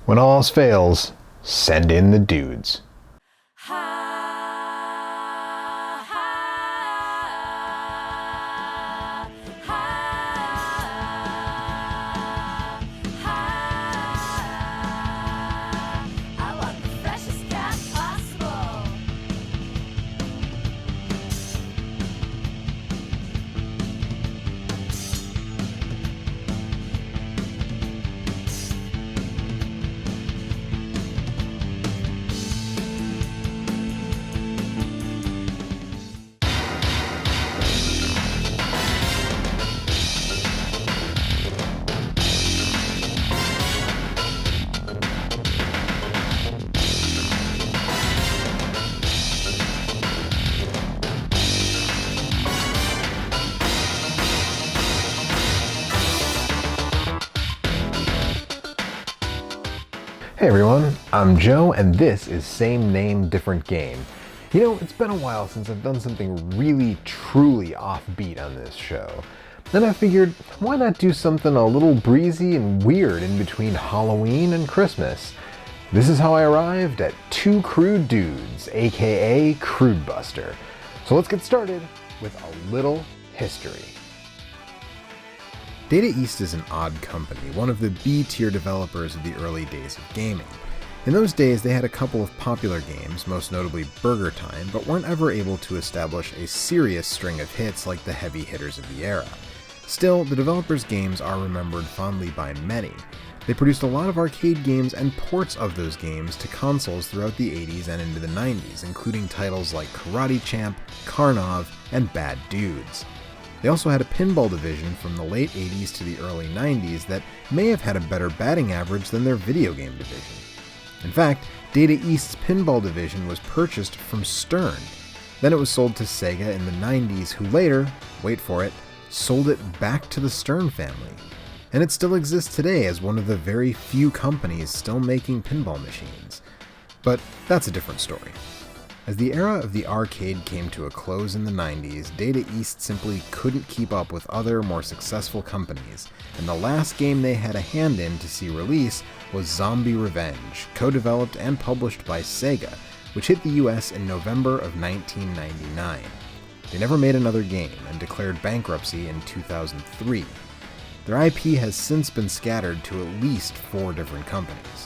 When all else fails, send in the dudes. Hey everyone, I'm Joe, and this is Same Name, Different Game. You know, it's been a while since I've done something really, truly offbeat on this show. Then I figured, why not do something a little breezy and weird in between Halloween and Christmas? This is how I arrived at Two Crude Dudes, aka Crude Buster. So let's get started with a little history. Data East is an odd company, one of the B-tier developers of the early days of gaming. In those days, they had a couple of popular games, most notably Burger Time, but weren't ever able to establish a serious string of hits like the heavy hitters of the era. Still, the developers' games are remembered fondly by many. They produced a lot of arcade games and ports of those games to consoles throughout the 80s and into the 90s, including titles like Karate Champ, Karnov, and Bad Dudes. They also had a pinball division from the late 80s to the early 90s that may have had a better batting average than their video game division. In fact, Data East's pinball division was purchased from Stern. Then it was sold to SEGA in the 90s, who later, wait for it, sold it back to the Stern family. And it still exists today as one of the very few companies still making pinball machines. But that's a different story. As the era of the arcade came to a close in the 90s, Data East simply couldn't keep up with other, more successful companies, and the last game they had a hand in to see release was Zombie Revenge, co-developed and published by SEGA, which hit the US in November of 1999. They never made another game and declared bankruptcy in 2003. Their IP has since been scattered to at least 4 different companies.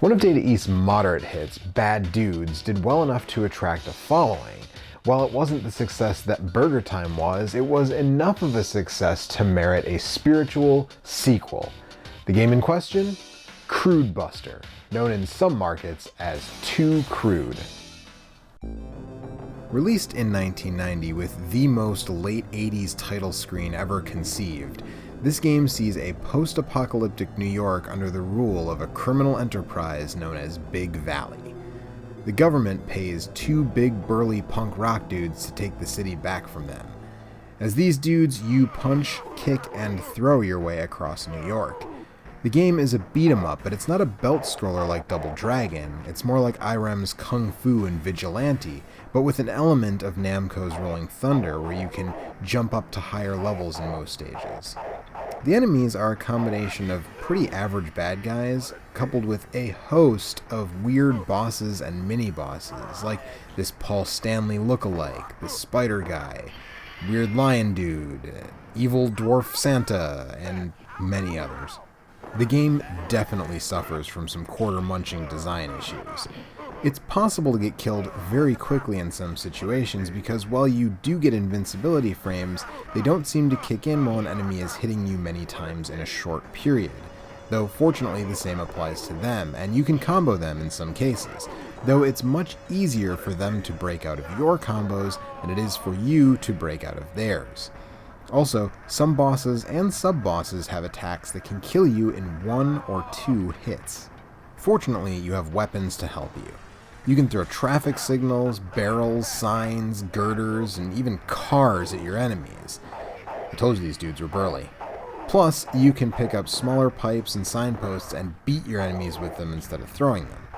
One of Data East's moderate hits, Bad Dudes, did well enough to attract a following. While it wasn't the success that Burger Time was, it was enough of a success to merit a spiritual sequel. The game in question? Crude Buster, known in some markets as Too Crude. Released in 1990 with the most late 80s title screen ever conceived, this game sees a post-apocalyptic New York under the rule of a criminal enterprise known as Big Valley. The government pays 2 big burly punk rock dudes to take the city back from them. As these dudes, you punch, kick, and throw your way across New York. The game is a beat-em-up, but it's not a belt-scroller like Double Dragon. It's more like Irem's Kung Fu and Vigilante, but with an element of Namco's Rolling Thunder, where you can jump up to higher levels in most stages. The enemies are a combination of pretty average bad guys, coupled with a host of weird bosses and mini-bosses, like this Paul Stanley look-alike, the Spider Guy, Weird Lion Dude, Evil Dwarf Santa, and many others. The game definitely suffers from some quarter-munching design issues. It's possible to get killed very quickly in some situations because while you do get invincibility frames, they don't seem to kick in while an enemy is hitting you many times in a short period. Though fortunately the same applies to them, and you can combo them in some cases, though it's much easier for them to break out of your combos than it is for you to break out of theirs. Also, some bosses and sub-bosses have attacks that can kill you in 1 or 2 hits. Fortunately, you have weapons to help you. You can throw traffic signals, barrels, signs, girders, and even cars at your enemies. I told you these dudes were burly. Plus, you can pick up smaller pipes and signposts and beat your enemies with them instead of throwing them.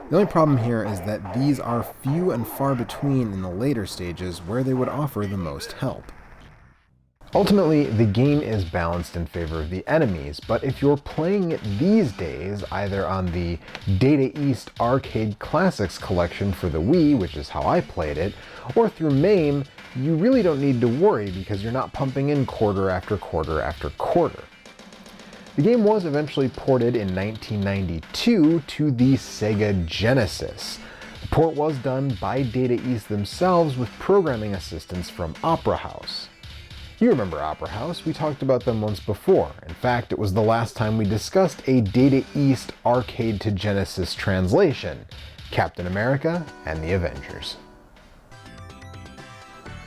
The only problem here is that these are few and far between in the later stages where they would offer the most help. Ultimately, the game is balanced in favor of the enemies, but if you're playing it these days, either on the Data East Arcade Classics collection for the Wii, which is how I played it, or through MAME, you really don't need to worry because you're not pumping in quarter after quarter after quarter. The game was eventually ported in 1992 to the SEGA Genesis. The port was done by Data East themselves with programming assistance from Opera House. You remember Opera House, we talked about them once before. In fact, it was the last time we discussed a Data East arcade to Genesis translation, Captain America and the Avengers.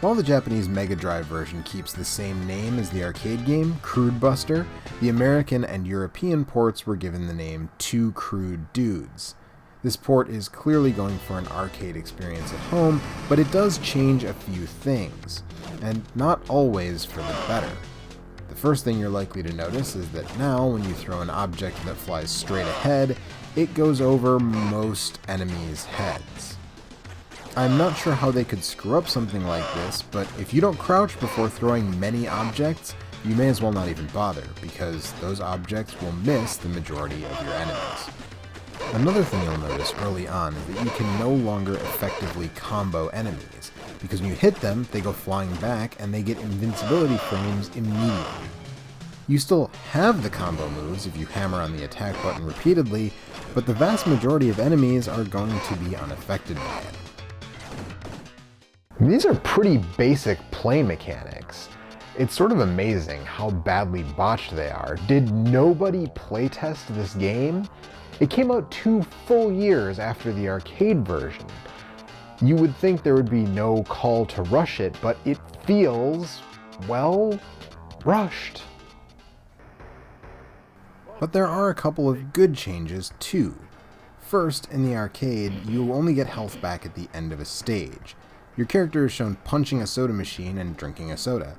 While the Japanese Mega Drive version keeps the same name as the arcade game, Crude Buster, the American and European ports were given the name Two Crude Dudes. This port is clearly going for an arcade experience at home, but it does change a few things, and not always for the better. The first thing you're likely to notice is that now, when you throw an object that flies straight ahead, it goes over most enemies' heads. I'm not sure how they could screw up something like this, but if you don't crouch before throwing many objects, you may as well not even bother, because those objects will miss the majority of your enemies. Another thing you'll notice early on is that you can no longer effectively combo enemies, because when you hit them, they go flying back and they get invincibility frames immediately. You still have the combo moves if you hammer on the attack button repeatedly, but the vast majority of enemies are going to be unaffected by it. These are pretty basic play mechanics. It's sort of amazing how badly botched they are. Did nobody playtest this game? It came out 2 full years after the arcade version. You would think there would be no call to rush it, but it feels, well, rushed. But there are a couple of good changes too. First, in the arcade, you'll only get health back at the end of a stage. Your character is shown punching a soda machine and drinking a soda.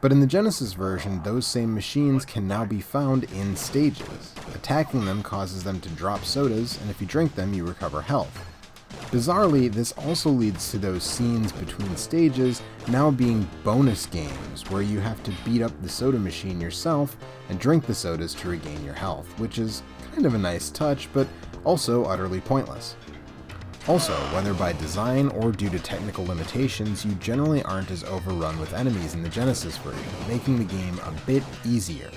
But in the Genesis version, those same machines can now be found in stages. Attacking them causes them to drop sodas, and if you drink them, you recover health. Bizarrely, this also leads to those scenes between stages now being bonus games, where you have to beat up the soda machine yourself and drink the sodas to regain your health, which is kind of a nice touch, but also utterly pointless. Also, whether by design or due to technical limitations, you generally aren't as overrun with enemies in the Genesis version, making the game a bit easier.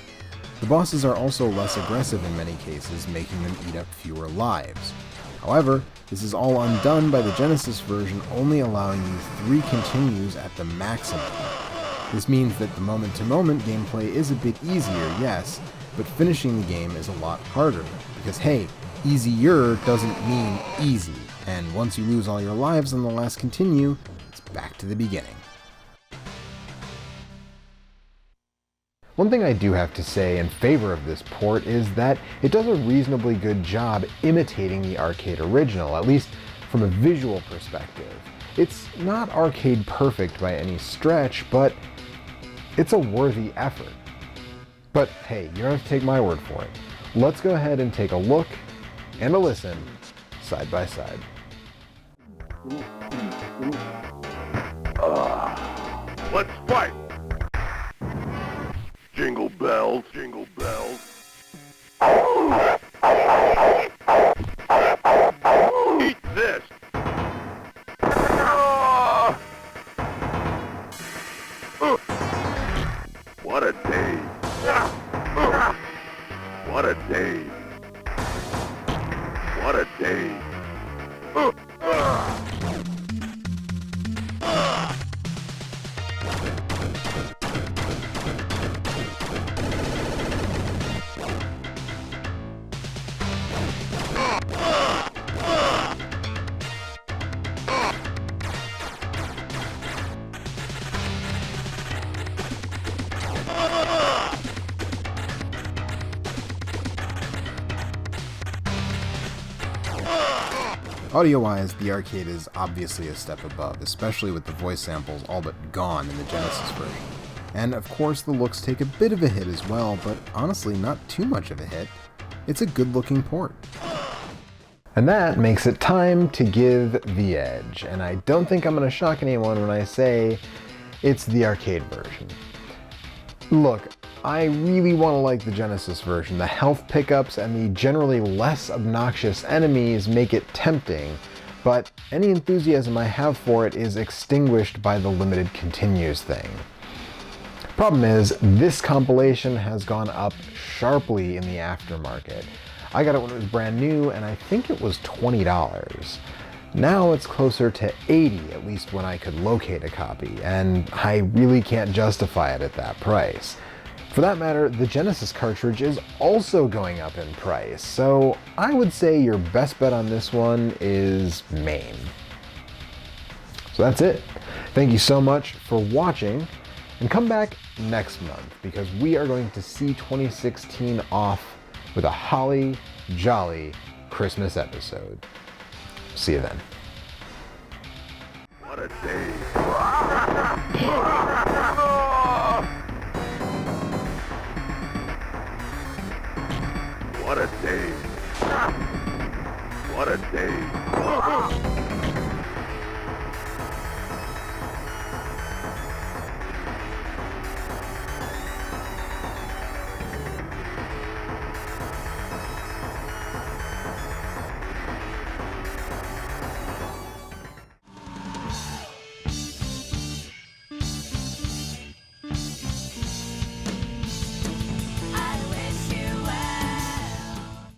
The bosses are also less aggressive in many cases, making them eat up fewer lives. However, this is all undone by the Genesis version only allowing you 3 continues at the maximum. This means that the moment-to-moment gameplay is a bit easier, yes, but finishing the game is a lot harder, because hey, easier doesn't mean easy. And once you lose all your lives on the last continue, it's back to the beginning. One thing I do have to say in favor of this port is that it does a reasonably good job imitating the arcade original, at least from a visual perspective. It's not arcade perfect by any stretch, but it's a worthy effort. But hey, you don't have to take my word for it. Let's go ahead and take a look and a listen side by side. Let's fight! Jingle bells, jingle bells. Eat this! What a day! What a day! What a day! Audio-wise, the arcade is obviously a step above, especially with the voice samples all but gone in the Genesis version. And of course the looks take a bit of a hit as well, but honestly not too much of a hit. It's a good-looking port. And that makes it time to give the edge, and I don't think I'm going to shock anyone when I say it's the arcade version. Look, I really want to like the Genesis version. The health pickups and the generally less obnoxious enemies make it tempting, but any enthusiasm I have for it is extinguished by the limited continues thing. Problem is, this compilation has gone up sharply in the aftermarket. I got it when it was brand new, and I think it was $20. Now it's closer to $80, at least when I could locate a copy, and I really can't justify it at that price. For that matter, the Genesis cartridge is also going up in price, so I would say your best bet on this one is MAME. So that's it. Thank you so much for watching, and come back next month because we are going to see 2016 off with a holly jolly Christmas episode. See you then. What a day. What a day. What a day.